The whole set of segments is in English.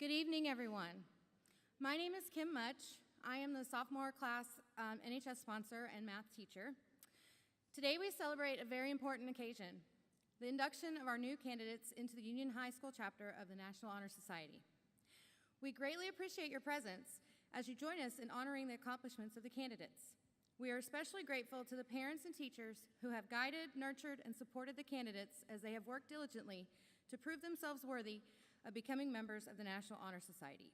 Good evening, everyone. My name is Kim Much. I am the sophomore class NHS sponsor and math teacher. Today we celebrate a very important occasion, the induction of our new candidates into the Union High School chapter of the National Honor Society. We greatly appreciate your presence as you join us in honoring the accomplishments of the candidates. We are especially grateful to the parents and teachers who have guided, nurtured, and supported the candidates as they have worked diligently to prove themselves worthy of becoming members of the National Honor Society.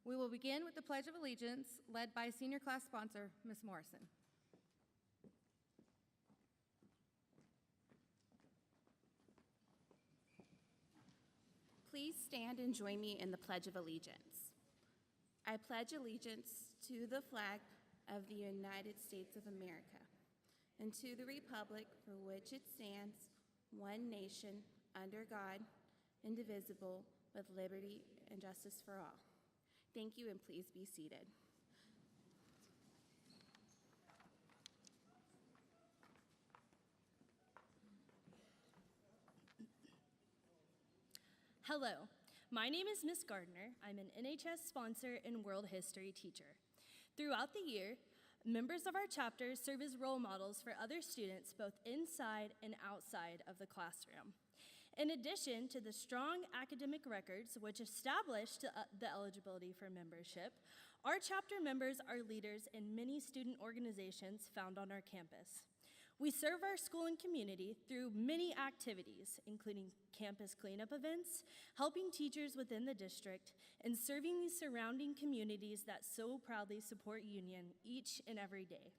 We will begin with the Pledge of Allegiance, led by senior class sponsor, Ms. Morrison. Please stand and join me in the Pledge of Allegiance. I pledge allegiance to the flag of the United States of America and to the republic for which it stands, one nation, under God, indivisible, with liberty and justice for all. Thank you, and please be seated. Hello, my name is Ms. Gardner. I'm an NHS sponsor and world history teacher. Throughout the year, members of our chapter serve as role models for other students both inside and outside of the classroom. In addition to the strong academic records which established the eligibility for membership, our chapter members are leaders in many student organizations found on our campus. We serve our school and community through many activities, including campus cleanup events, helping teachers within the district, and serving the surrounding communities that so proudly support Union each and every day.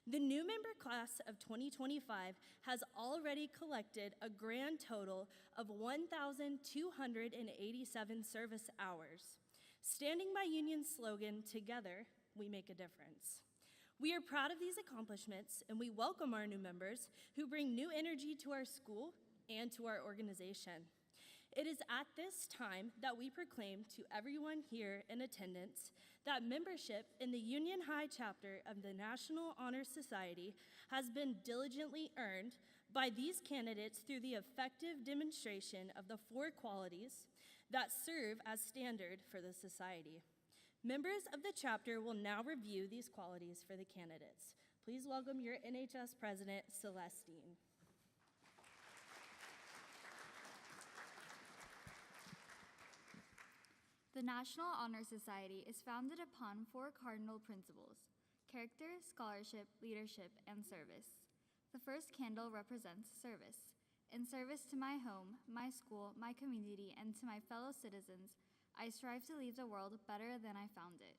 The new member class of 2025 has already collected a grand total of 1,287 service hours. Standing by Union's slogan, "Together, we make a difference." We are proud of these accomplishments, and we welcome our new members who bring new energy to our school and to our organization. It is at this time that we proclaim to everyone here in attendance that membership in the Union High chapter of the National Honor Society has been diligently earned by these candidates through the effective demonstration of the 4 qualities that serve as standard for the society. Members of the chapter will now review these qualities for the candidates. Please welcome your NHS President, Celestine. The National Honor Society is founded upon 4 cardinal principles: character, scholarship, leadership, and service. The first candle represents service. In service to my home, my school, my community, and to my fellow citizens, I strive to leave the world better than I found it.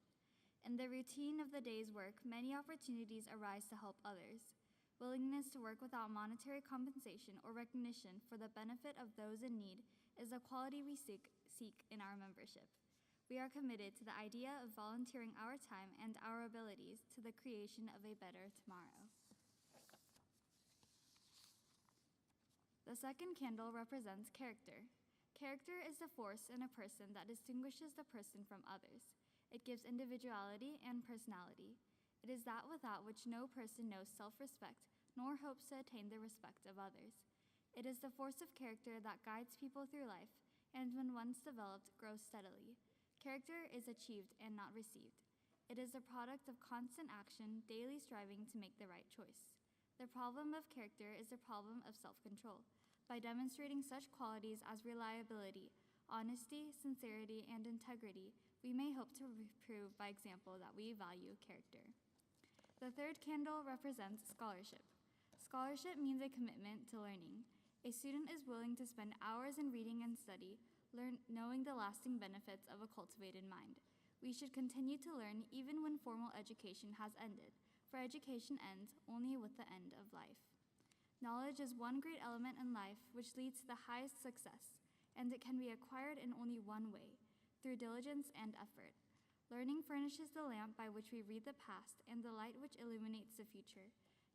In the routine of the day's work, many opportunities arise to help others. Willingness to work without monetary compensation or recognition for the benefit of those in need is a quality we seek in our membership. We are committed to the idea of volunteering our time and our abilities to the creation of a better tomorrow. The second candle represents character. Character is the force in a person that distinguishes the person from others. It gives individuality and personality. It is that without which no person knows self-respect nor hopes to attain the respect of others. It is the force of character that guides people through life, and when once developed, grows steadily. Character is achieved and not received. It is the product of constant action, daily striving to make the right choice. The problem of character is the problem of self-control. By demonstrating such qualities as reliability, honesty, sincerity, and integrity, we may hope to prove by example that we value character. The third candle represents scholarship. Scholarship means a commitment to learning. A student is willing to spend hours in reading and study, knowing the lasting benefits of a cultivated mind. We should continue to learn even when formal education has ended, for education ends only with the end of life. Knowledge is one great element in life which leads to the highest success, and it can be acquired in only one way, through diligence and effort. Learning furnishes the lamp by which we read the past and the light which illuminates the future.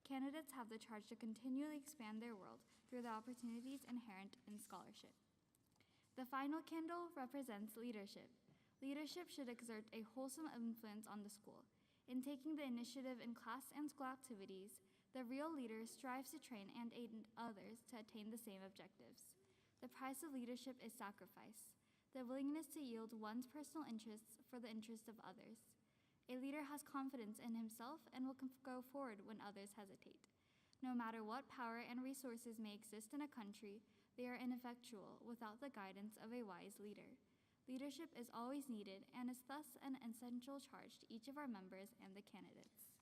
Candidates have the charge to continually expand their world through the opportunities inherent in scholarship. The final candle represents leadership. Leadership should exert a wholesome influence on the school. In taking the initiative in class and school activities, the real leader strives to train and aid others to attain the same objectives. The price of leadership is sacrifice. the willingness to yield one's personal interests for the interests of others. A leader has confidence in himself and will go forward when others hesitate. No matter what power and resources may exist in a country, they are ineffectual without the guidance of a wise leader. Leadership is always needed and is thus an essential charge to each of our members and the candidates.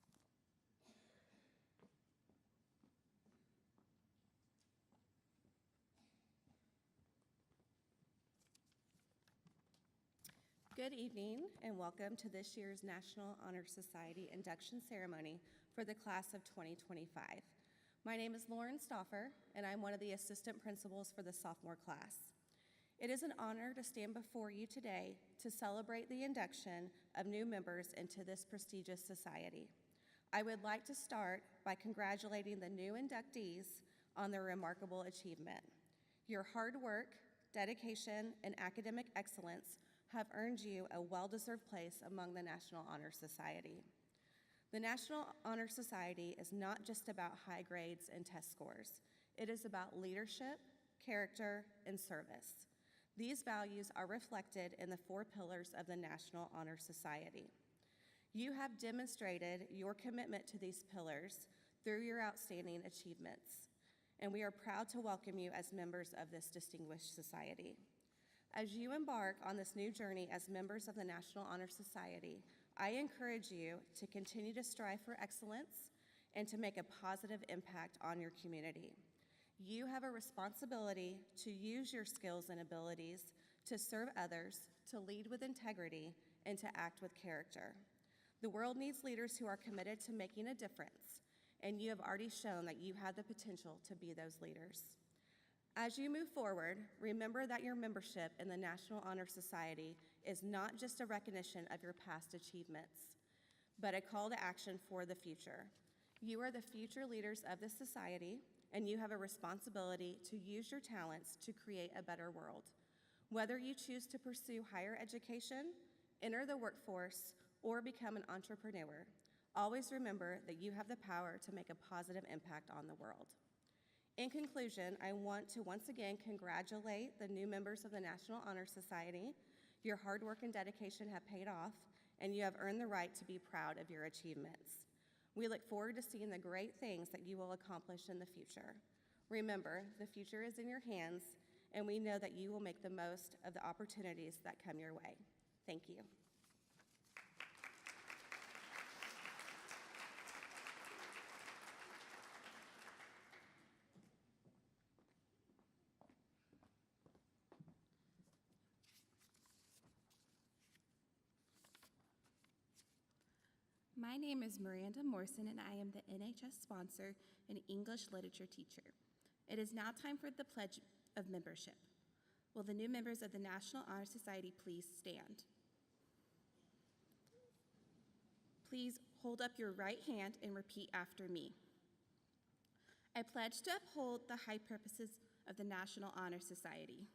Good evening and welcome to this year's National Honor Society induction ceremony for the class of 2025. My name is Lauren Stauffer and I'm one of the assistant principals for the sophomore class. It is an honor to stand before you today to celebrate the induction of new members into this prestigious society. I would like to start by congratulating the new inductees on their remarkable achievement. Your hard work, dedication, and academic excellence have earned you a well-deserved place among the National Honor Society. The National Honor Society is not just about high grades and test scores. It is about leadership, character, and service. These values are reflected in the 4 pillars of the National Honor Society. You have demonstrated your commitment to these pillars through your outstanding achievements, and we are proud to welcome you as members of this distinguished society. As you embark on this new journey as members of the National Honor Society, I encourage you to continue to strive for excellence and to make a positive impact on your community. You have a responsibility to use your skills and abilities to serve others, to lead with integrity, and to act with character. The world needs leaders who are committed to making a difference, and you have already shown that you have the potential to be those leaders. As you move forward, remember that your membership in the National Honor Society is not just a recognition of your past achievements, but a call to action for the future. You are the future leaders of this society, and you have a responsibility to use your talents to create a better world. Whether you choose to pursue higher education, enter the workforce, or become an entrepreneur, always remember that you have the power to make a positive impact on the world. In conclusion, I want to once again congratulate the new members of the National Honor Society. Your hard work and dedication have paid off, and you have earned the right to be proud of your achievements. We look forward to seeing the great things that you will accomplish in the future. Remember, the future is in your hands, and we know that you will make the most of the opportunities that come your way. Thank you. My name is Miranda Morrison, and I am the NHS sponsor and English literature teacher. It is now time for the Pledge of Membership. Will the new members of the National Honor Society please stand? Please hold up your right hand and repeat after me. I pledge to uphold the high purposes of the National Honor Society.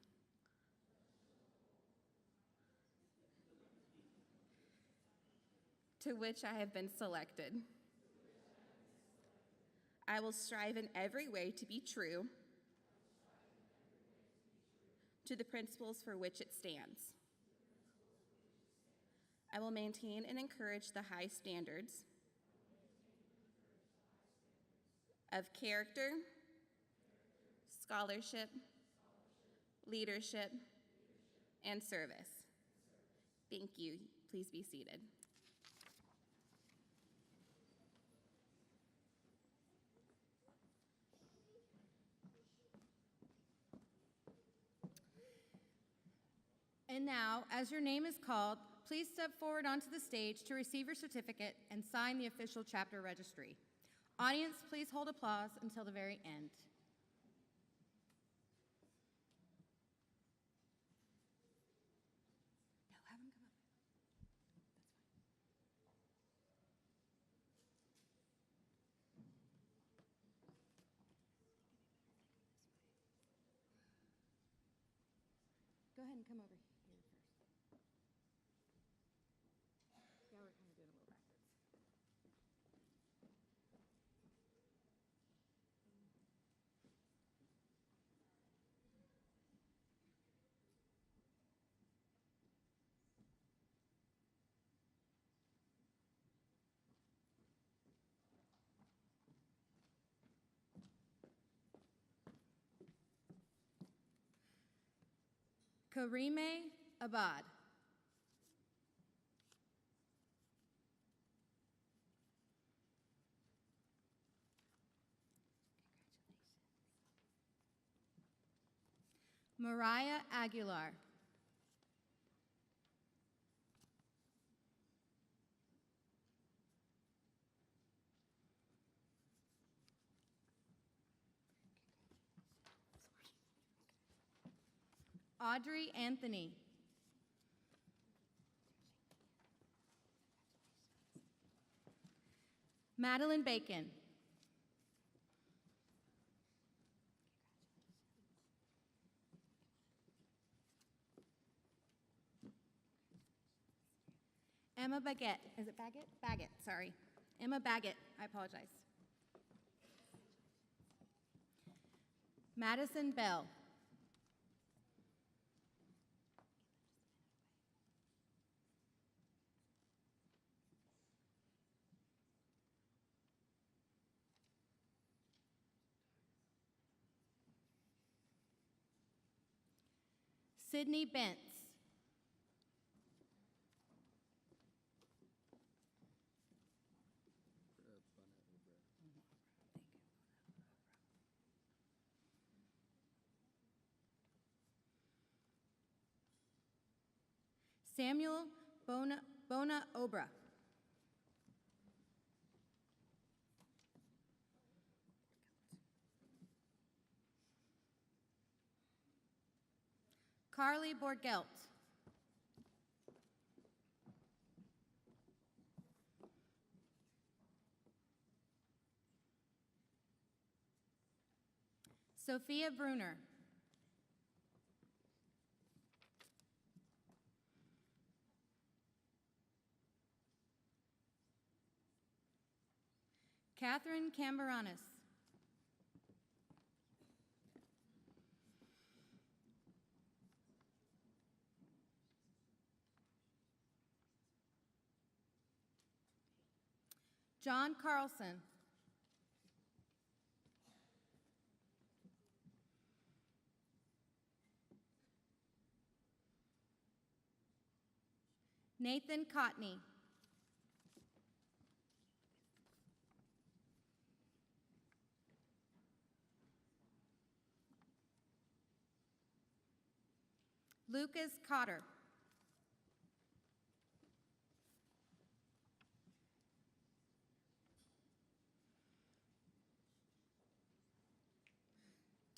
To which I have been selected. I will strive in every way to be true to the principles for which it stands. I will maintain and encourage the high standards of character, scholarship, leadership, and service. Thank you. Please be seated. And now, as your name is called, please step forward onto the stage to receive your certificate and sign the official chapter registry. Audience, please hold applause until the very end. No, have them come up. Go ahead and come over here first. Yeah, we're kind of doing a little backwards. Karime Abad. Mariah Aguilar. Audrey Anthony. Madeline Bacon. Emma Baggett. Is it Baggett? Baggett, sorry. Emma Baggett. I apologize. Madison Bell. Sydney Bentz. Samuel Bona Obra. Carly Borgelt. Sophia Bruner. Catherine Cambaranis. John Carlson. Nathan Cotney. Lucas Cotter.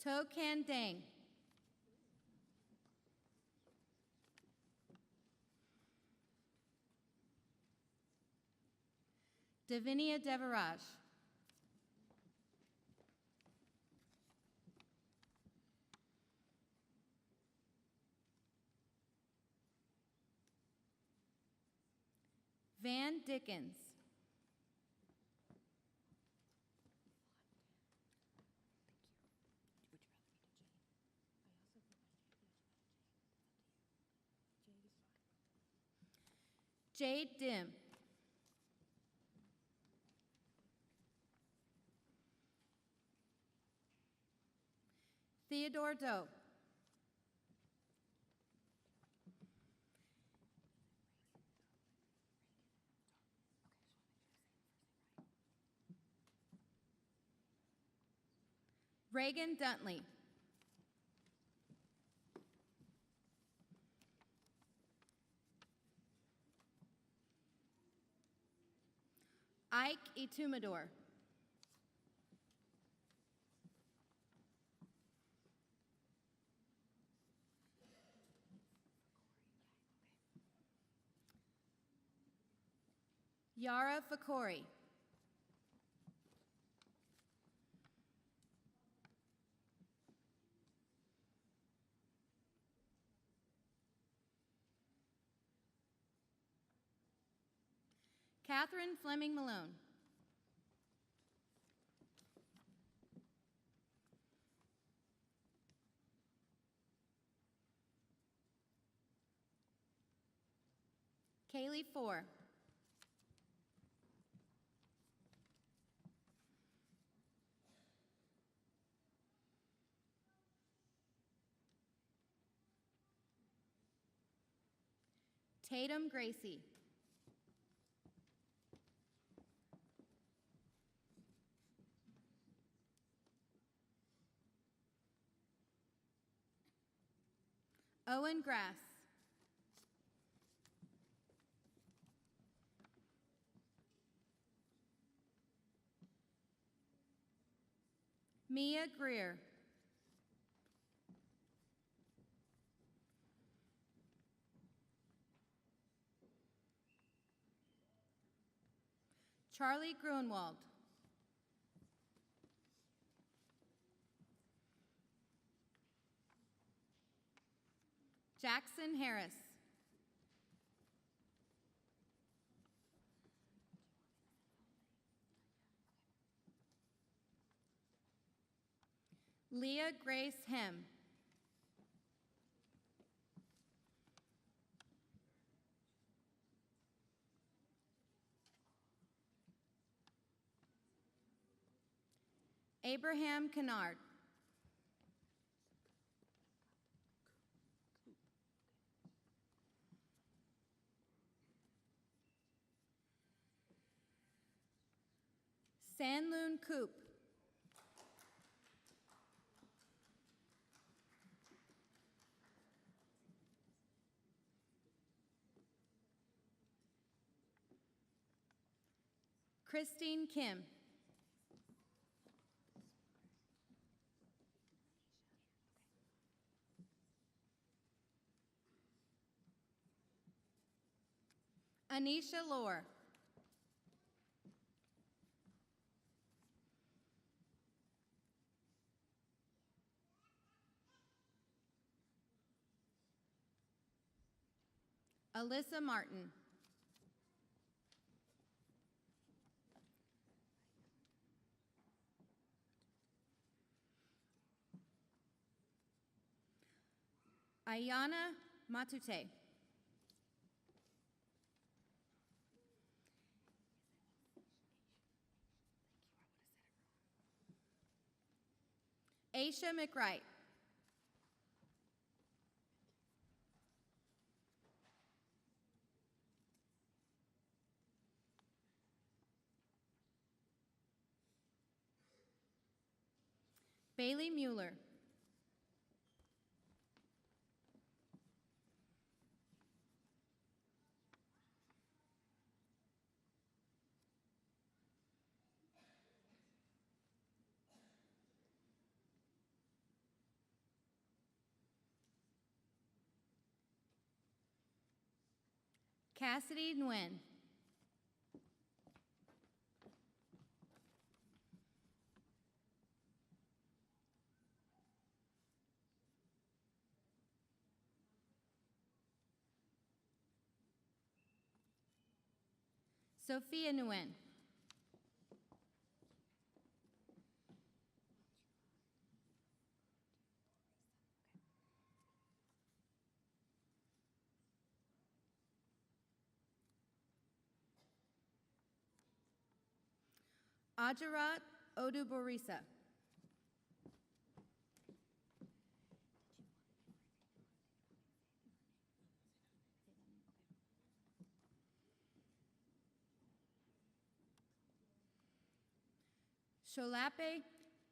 To Can Dang. Davinia Devaraj. Van Dickens. Jade Dim. Theodore Doe. Reagan Duntley. Ike Etumador. Yara Fakori. Catherine Fleming Malone. Kaylee Four. Tatum Gracie. Owen Grass. Mia Greer. Charlie Gruenwald. Jackson Harris. Leah Grace Hem. Abraham Kennard. Sanloon Coop. Christine Kim. Anisha Lohr. Alyssa Martin. Ayana Matute. Aisha McWright. Bailey Mueller. Cassidy Nguyen. Sophia Nguyen. Ajarat Oduborisa. Sholape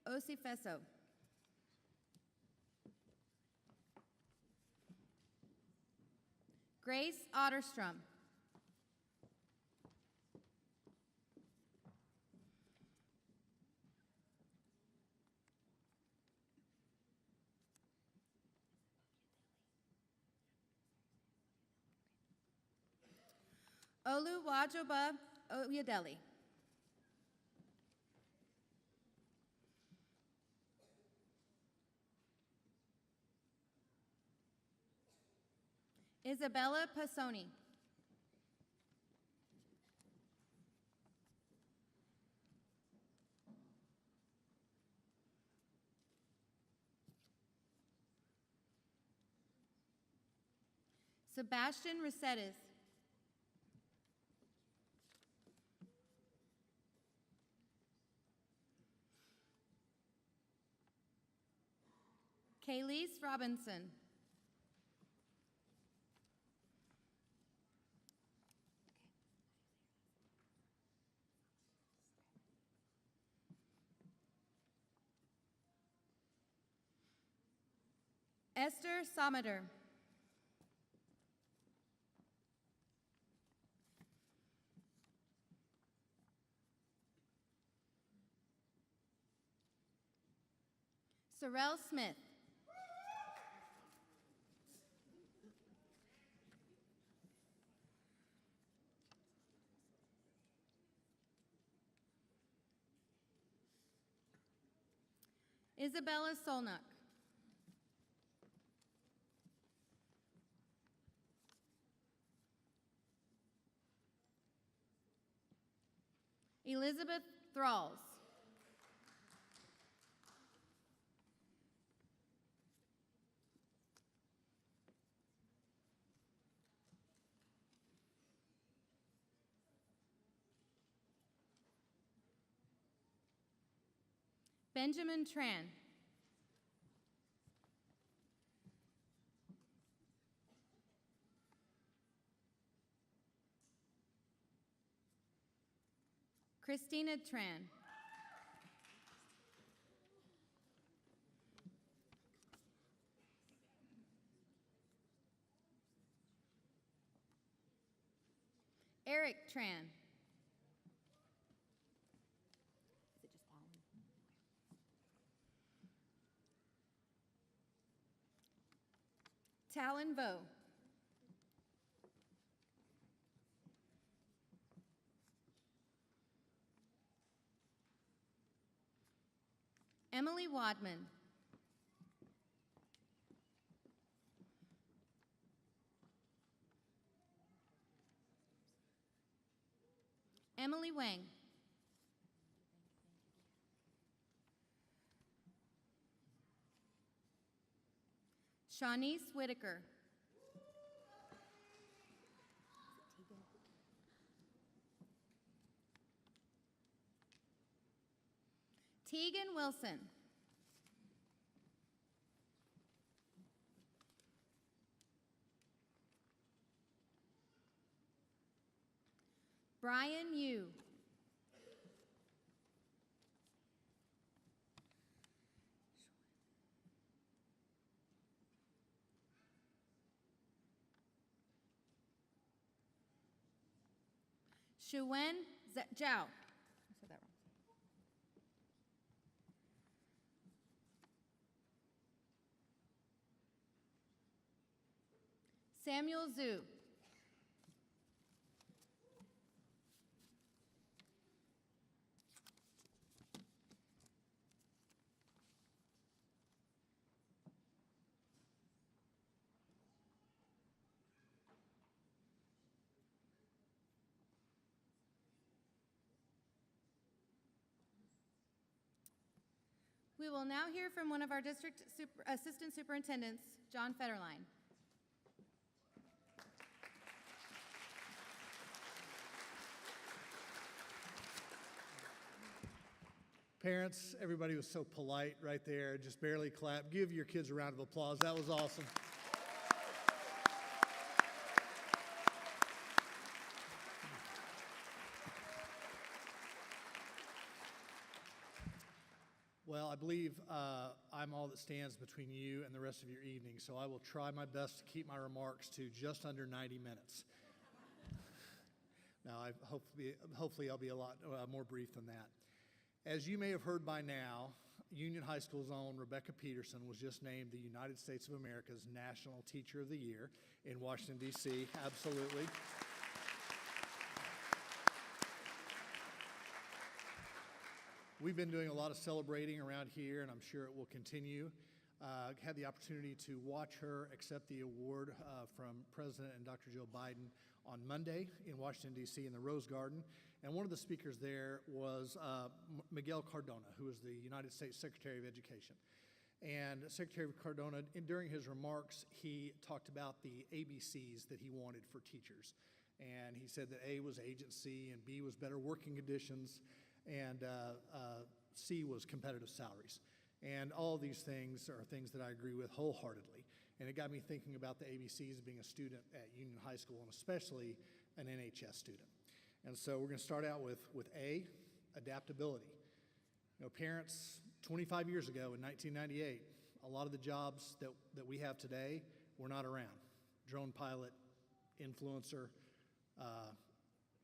Osifeso. Grace Otterstrom. Oluwajoba Oyedeli. Isabella Pasoni. Sebastian Resedes. Kaylise Robinson. Esther Somader. Sorrel Smith. Isabella Solnuck. Elizabeth Thralls. Benjamin Tran. Christina Tran. Eric Tran. Talon Vo. Emily Wadman. Emily Wang. Shawnice Whitaker. Tegan Wilson. Brian Yu. Shuwen Zhao. I said that wrong. Samuel Zhu. We will now hear from one of our district assistant superintendents, John Federline. Parents, everybody was so polite right there, just barely clapped. Give your kids a round of applause. That was awesome. Well, I believe I'm all that stands between you and the rest of your evening, so I will try my best to keep my remarks to just under 90 minutes. Now, hopefully I'll be a lot more brief than that. As you may have heard by now, Union High School's own Rebecca Peterson was just named the United States of America's National Teacher of the Year in Washington, D.C. Absolutely. We've been doing a lot of celebrating around here, and I'm sure it will continue. Had the opportunity to watch her accept the award from President and Dr. Joe Biden on Monday in Washington, D.C. in the Rose Garden. And one of the speakers there was Miguel Cardona, who is the United States Secretary of Education. And Secretary Cardona, during his remarks, he talked about the ABCs that he wanted for teachers. And he said that A was agency, and B was better working conditions, and C was competitive salaries. And all of these things are things that I agree with wholeheartedly. And it got me thinking about the ABCs being a student at Union High School, and especially an NHS student. And so we're going to start out with A, adaptability. You know, parents, 25 years ago in 1998, A lot of the jobs that we have today were not around. Drone pilot, influencer,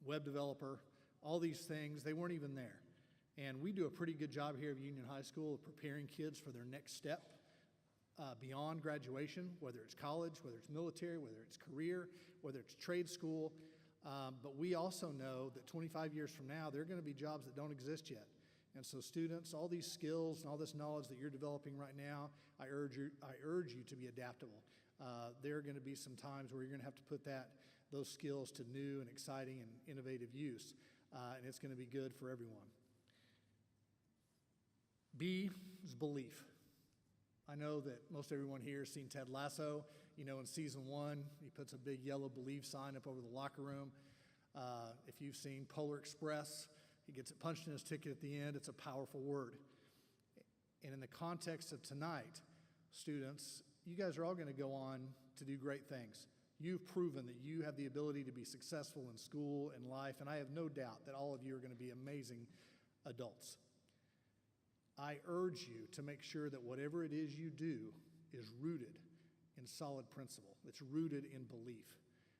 web developer, all these things, they weren't even there. And we do a pretty good job here at Union High School of preparing kids for their next step beyond graduation, whether it's college, whether it's military, whether it's career, whether it's trade school. But we also know that 25 years from now, there are going to be jobs that don't exist yet. And so students, all these skills and all this knowledge that you're developing right now, I urge you to be adaptable. There are going to be some times where you're going to have to put those skills to new and exciting and innovative use, and it's going to be good for everyone. B is belief. I know that most everyone here has seen Ted Lasso. You know, in season 1, he puts a big yellow believe sign up over the locker room. If you've seen Polar Express, he gets it punched in his ticket at the end. It's a powerful word. And in the context of tonight, students, you guys are all going to go on to do great things. You've proven that you have the ability to be successful in school and life, and I have no doubt that all of you are going to be amazing adults. I urge you to make sure that whatever it is you do is rooted in solid principle. It's rooted in belief.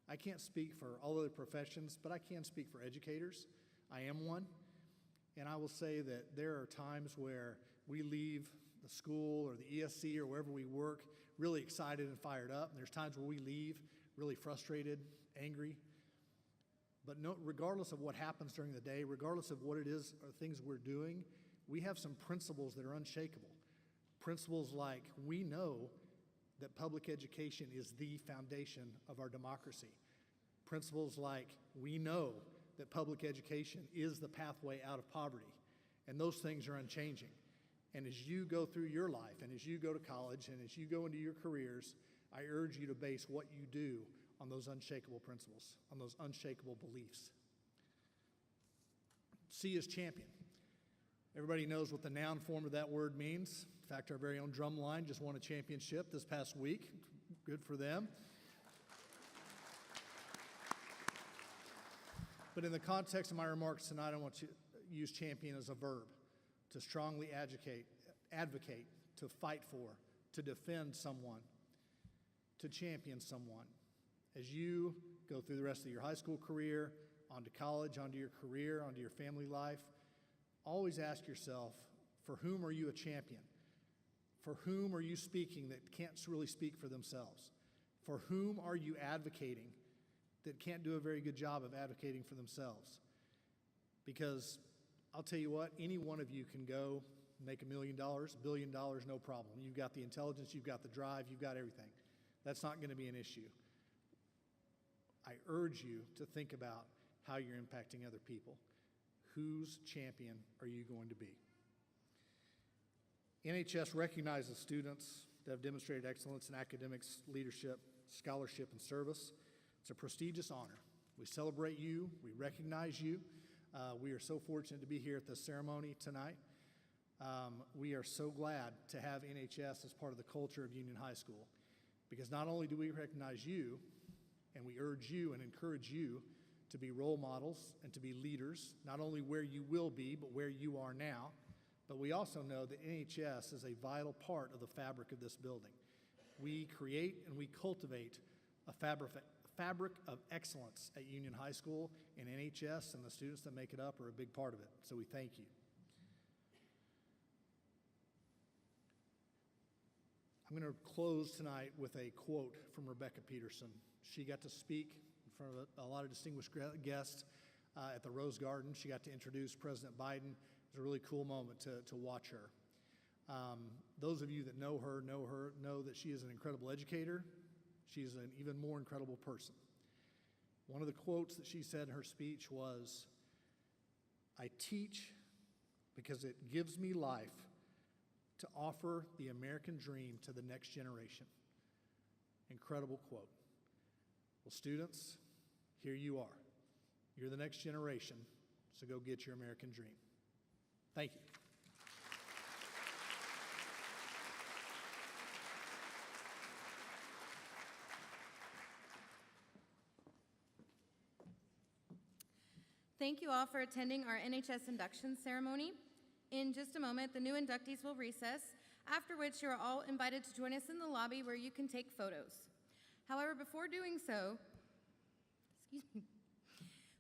I can't speak for all other professions, but I can speak for educators. I am one, and I will say that there are times where we leave the school or the ESC or wherever we work really excited and fired up, and there's times where we leave really frustrated, angry. But no, regardless of what happens during the day, regardless of what it is or things we're doing, we have some principles that are unshakable. Principles like we know that public education is the foundation of our democracy. Principles like we know that public education is the pathway out of poverty. And those things are unchanging. And as you go through your life, and as you go to college, and as you go into your careers, I urge you to base what you do on those unshakable principles, on those unshakable beliefs. C is champion. Everybody knows what the noun form of that word means. In fact, our very own Drumline just won a championship this past week. Good for them. But in the context of my remarks tonight, I want to use champion as a verb, to strongly advocate, to fight for, to defend someone, to champion someone. As you go through the rest of your high school career, onto college, onto your career, onto your family life, always ask yourself, for whom are you a champion? For whom are you speaking that can't really speak for themselves? For whom are you advocating that can't do a very good job of advocating for themselves? Because I'll tell you what, any one of you can go make $1 million, $1 billion, no problem. You've got the intelligence, you've got the drive, you've got everything. That's not going to be an issue. I urge you to think about how you're impacting other people. Whose champion are you going to be? NHS recognizes students that have demonstrated excellence in academics, leadership, scholarship, and service. It's a prestigious honor. We celebrate you. We recognize you. We are so fortunate to be here at this ceremony tonight. We are so glad to have NHS as part of the culture of Union High School, because not only do we recognize you, and we urge you and encourage you to be role models and to be leaders, not only where you will be, but where you are now, but we also know that NHS is a vital part of the fabric of this building. We create and we cultivate a fabric of excellence at Union High School, and NHS and the students that make it up are a big part of it, so we thank you. I'm going to close tonight with a quote from Rebecca Peterson. She got to speak in front of a lot of distinguished guests at the Rose Garden. She got to introduce President Biden. It was a really cool moment to watch her. Those of you that know her know that she is an incredible educator. She's an even more incredible person. One of the quotes that she said in her speech was, "I teach because it gives me life to offer the American dream to the next generation." Incredible quote. Well, students, here you are. You're the next generation, so go get your American dream. Thank you. Thank you all for attending our NHS induction ceremony. In just a moment, the new inductees will recess. after which you are all invited to join us in the lobby where you can take photos. However, before doing so,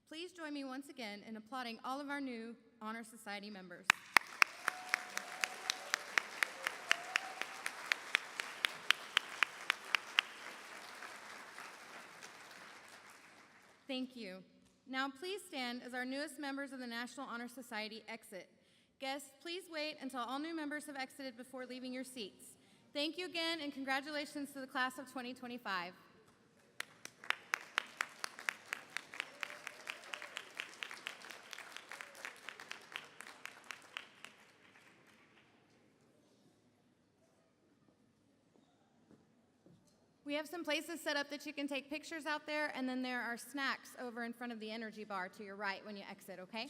please join me once again in applauding all of our new Honor Society members. Thank you. Now please stand as our newest members of the National Honor Society exit. Guests, please wait until all new members have exited before leaving your seats. Thank you again, and congratulations to the class of 2025. We have some places set up that you can take pictures out there, and then there are snacks over in front of the energy bar to your right when you exit, okay?